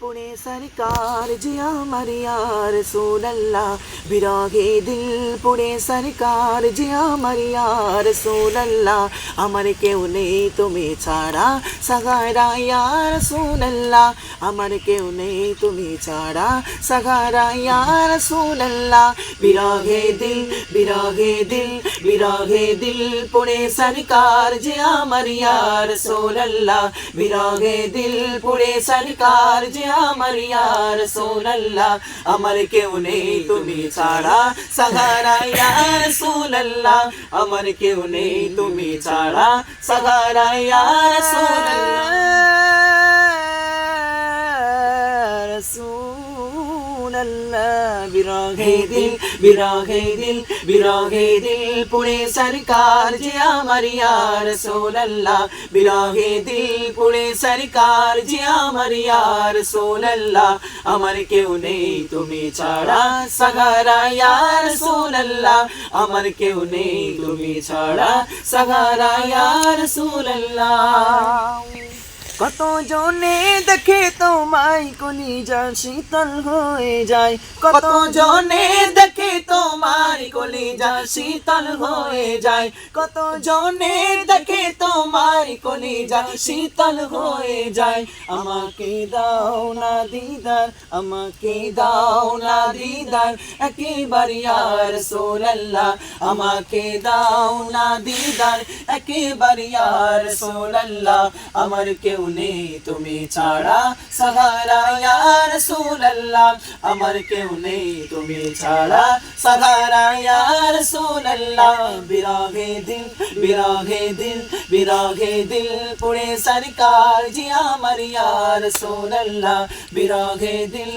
पुणे सरकार जिया मरिया रसूल अल्लाह बिरागे दिल पुणे सरकार जिया मरिया रसूल अल्लाह अमर केउ नेই তুমি ছাড়া সাগারা ইয়া রাসূল আল্লাহ আমার কেউ নেই তুমি ছাড়া সাগারা ইয়া রাসূল আল্লাহ বিরাগে দিল বিরাগে দিল বিরাগে দিল পুणे सरकार जिया मरिया रसूल अल्लाह बिरागे दिल पुणे सरकार जिया मरिया रसूल अल्लाह अमर केउ नेই তুমি ছাড়া সাগারা ইয়া রাসূল আল্লাহ अमर केउ নেই তুমি ছাড়া সাগারা ইয়া রাসূল আল্লাহ रसूल अल्लाह बिरागे दिल बिरागे दिल बिरागे दिल पुणे सरकार जिया मरिया रसूल अल्लाह बिरागे दिल पुणे सरकार जिया मरिया रसूल अल्लाह अमर केउ नेই তুমি ছাড়া সাগারা ইয়া রাসূল আল্লাহ अमर केउ নেই তুমি ছাড়া সাগারা ইয়া রাসূল আল্লাহ কত জনে দেখে তোমায় কলিজা শীতল হয়ে যায় কত জনে দেখে তোমার কলিজা শীতল হয়ে যায় কত জনে দেখে তোমার কলিজা শীতল হয়ে যায় আমাকে দাও না দিদার আমাকে দাও না দিদার একেবারে ইয়া রাসূল আল্লাহ আমাকে দাও না দিদার একেবারে ইয়া রাসূল আল্লাহ আমার কেউ নেই তুমি ছাড়া সাগারা ইয়া রাসূল আল্লাহ আমার কেউ নেই তুমি ছাড়া সাগারা ইয়া রাসূল আল্লাহ বিরাগে দিল বিরাগে দিল বিরাগে দিল পুणे सरकार जिया मरिया रसूल अल्लाह बिरागे दिल